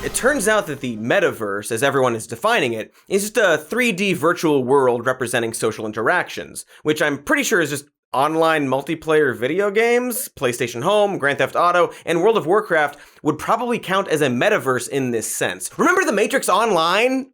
It turns out that the metaverse, as everyone is defining it, is just a 3D virtual world representing social interactions, which I'm pretty sure is just online multiplayer video games. PlayStation Home, Grand Theft Auto, and World of Warcraft would probably count as a metaverse in this sense. Remember The Matrix Online?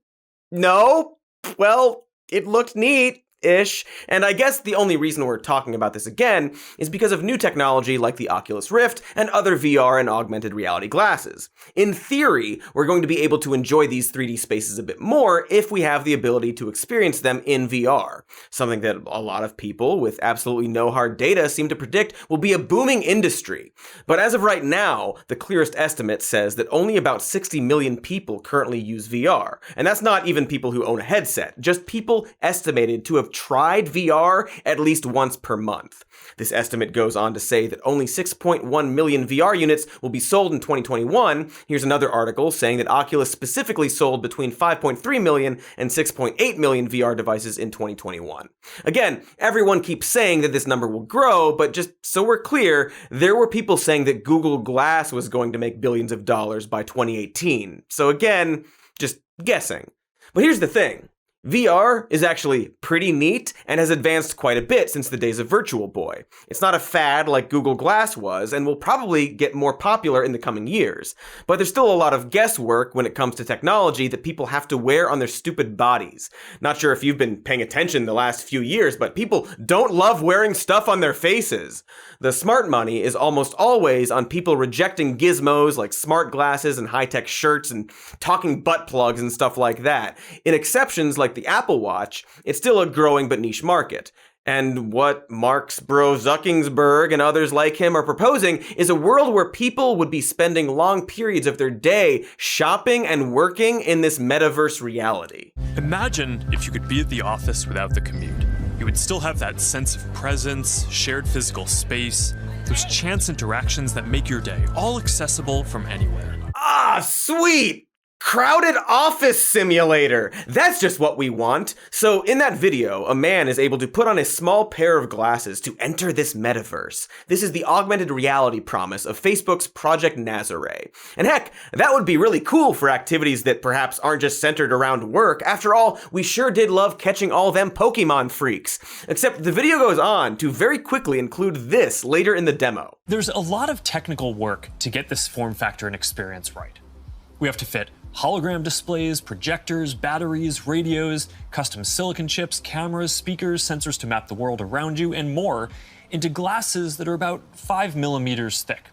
No? Well, it looked neat-ish, and I guess the only reason we're talking about this again is because of new technology like the Oculus Rift and other VR and augmented reality glasses. In theory, we're going to be able to enjoy these 3D spaces a bit more if we have the ability to experience them in VR, something that a lot of people with absolutely no hard data seem to predict will be a booming industry. But as of right now, the clearest estimate says that only about 60 million people currently use VR, and that's not even people who own a headset, just people estimated to have tried VR at least once per month. This estimate goes on to say that only 6.1 million VR units will be sold in 2021. Here's another article saying that Oculus specifically sold between 5.3 million and 6.8 million VR devices in 2021. Again, everyone keeps saying that this number will grow, but just so we're clear, there were people saying that Google Glass was going to make billions of dollars by 2018. So again, just guessing. But here's the thing. VR is actually pretty neat and has advanced quite a bit since the days of Virtual Boy. It's not a fad like Google Glass was and will probably get more popular in the coming years. But there's still a lot of guesswork when it comes to technology that people have to wear on their stupid bodies. Not sure if you've been paying attention the last few years, but people don't love wearing stuff on their faces. The smart money is almost always on people rejecting gizmos like smart glasses and high-tech shirts and talking butt plugs and stuff like that. In exceptions like the Apple Watch, it's still a growing but niche market. And what Mark's bro Zuckerberg and others like him are proposing is a world where people would be spending long periods of their day shopping and working in this metaverse reality. Imagine if you could be at the office without the commute. You would still have that sense of presence, shared physical space, those chance interactions that make your day all accessible from anywhere. Ah, sweet! Crowded office simulator! That's just what we want. So in that video, a man is able to put on a small pair of glasses to enter this metaverse. This is the augmented reality promise of Facebook's Project Nazare. And heck, that would be really cool for activities that perhaps aren't just centered around work. After all, we sure did love catching all them Pokemon freaks. Except the video goes on to very quickly include this later in the demo. There's a lot of technical work to get this form factor and experience right. We have to fit hologram displays, projectors, batteries, radios, custom silicon chips, cameras, speakers, sensors to map the world around you, and more into glasses that are about 5 millimeters thick.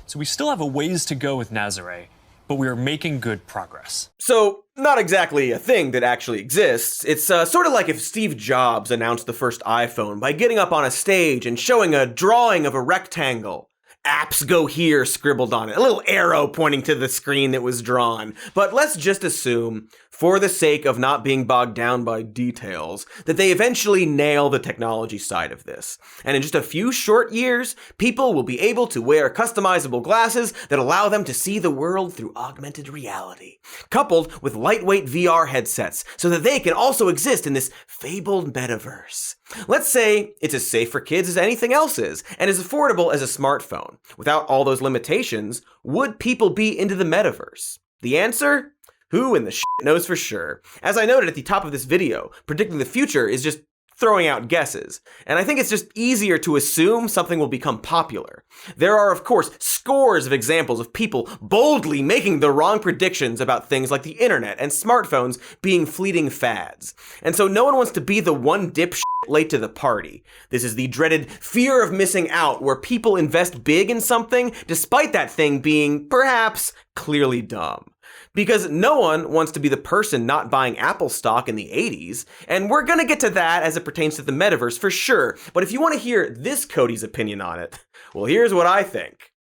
So we still have a ways to go with Nazare, but we are making good progress. So, not exactly a thing that actually exists. It's sort of like if Steve Jobs announced the first iPhone by getting up on a stage and showing a drawing of a rectangle. Apps go here scribbled on it, a little arrow pointing to the screen that was drawn. But let's just assume, for the sake of not being bogged down by details, that they eventually nail the technology side of this. And in just a few short years, people will be able to wear customizable glasses that allow them to see the world through augmented reality, coupled with lightweight VR headsets, so that they can also exist in this fabled metaverse. Let's say it's as safe for kids as anything else is, and as affordable as a smartphone. Without all those limitations, would people be into the metaverse? The answer? Who in the shit knows for sure? As I noted at the top of this video, predicting the future is just throwing out guesses. And I think it's just easier to assume something will become popular. There are, of course, scores of examples of people boldly making the wrong predictions about things like the internet and smartphones being fleeting fads. And so no one wants to be the one dipshit late to the party. This is the dreaded fear of missing out, where people invest big in something despite that thing being, perhaps, clearly dumb. Because no one wants to be the person not buying Apple stock in the 80s, and we're gonna get to that as it pertains to the metaverse for sure. But if you want to hear this Cody's opinion on it, well, here's what I think.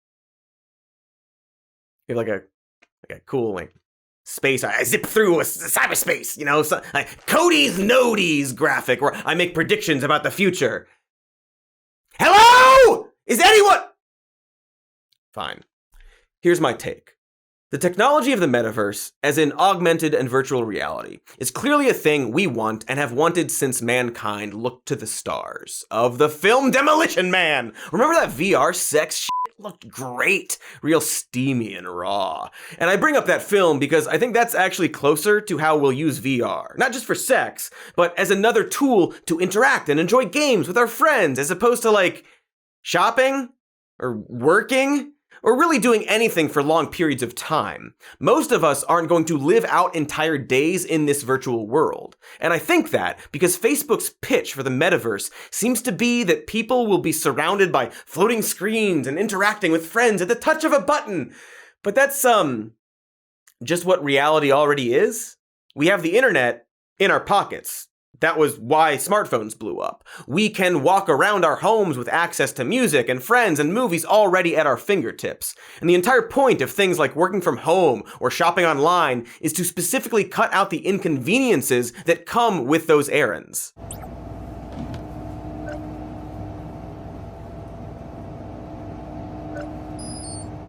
You have like a cool space. I zip through a cyberspace, you know, so, like Cody's Nodies graphic where I make predictions about the future. Hello? Is anyone? Fine. Here's my take. The technology of the metaverse, as in augmented and virtual reality, is clearly a thing we want and have wanted since mankind looked to the stars of the film Demolition Man. Remember that VR sex shit? looked great, real steamy and raw. And I bring up that film because I think that's actually closer to how we'll use VR, not just for sex, but as another tool to interact and enjoy games with our friends, as opposed to like shopping or working, or really doing anything for long periods of time. Most of us aren't going to live out entire days in this virtual world. And I think that because Facebook's pitch for the metaverse seems to be that people will be surrounded by floating screens and interacting with friends at the touch of a button. But that's, just what reality already is. We have the internet in our pockets. That was why smartphones blew up. We can walk around our homes with access to music and friends and movies already at our fingertips. And the entire point of things like working from home or shopping online is to specifically cut out the inconveniences that come with those errands.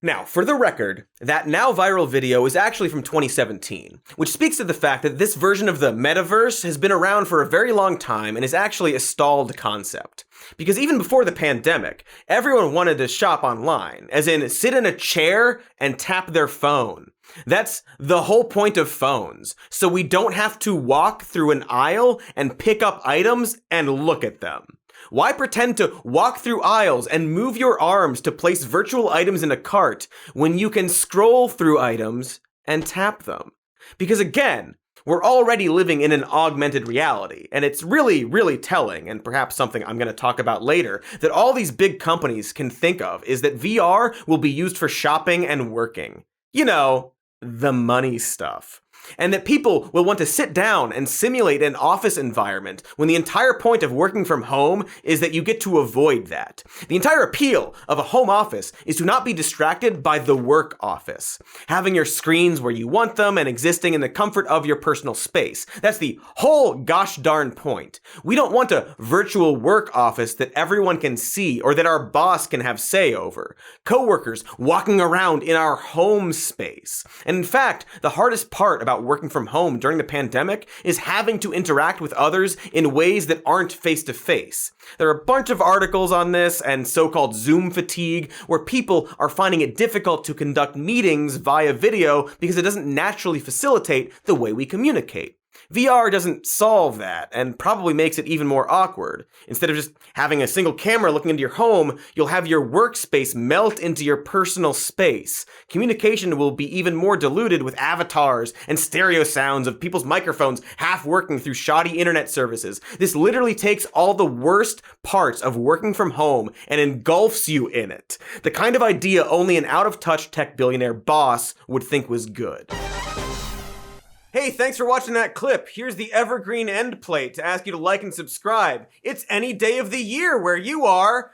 Now, for the record, that now viral video is actually from 2017, which speaks to the fact that this version of the metaverse has been around for a very long time and is actually a stalled concept. Because even before the pandemic, everyone wanted to shop online, as in sit in a chair and tap their phone. That's the whole point of phones, so we don't have to walk through an aisle and pick up items and look at them. Why pretend to walk through aisles and move your arms to place virtual items in a cart when you can scroll through items and tap them? Because again, we're already living in an augmented reality, and it's really, really telling, and perhaps something I'm going to talk about later, that all these big companies can think of is that VR will be used for shopping and working. You know, the money stuff. And that people will want to sit down and simulate an office environment when the entire point of working from home is that you get to avoid that. The entire appeal of a home office is to not be distracted by the work office, having your screens where you want them and existing in the comfort of your personal space. That's the whole gosh darn point. We don't want a virtual work office that everyone can see or that our boss can have say over. Coworkers walking around in our home space. And in fact, the hardest part about working from home during the pandemic is having to interact with others in ways that aren't face-to-face. There are a bunch of articles on this and so-called Zoom fatigue, where people are finding it difficult to conduct meetings via video because it doesn't naturally facilitate the way we communicate. VR doesn't solve that, and probably makes it even more awkward. Instead of just having a single camera looking into your home, you'll have your workspace melt into your personal space. Communication will be even more diluted with avatars and stereo sounds of people's microphones half working through shoddy internet services. This literally takes all the worst parts of working from home and engulfs you in it. The kind of idea only an out-of-touch tech billionaire boss would think was good. Hey, thanks for watching that clip. Here's the evergreen end plate to ask you to like and subscribe. It's any day of the year where you are.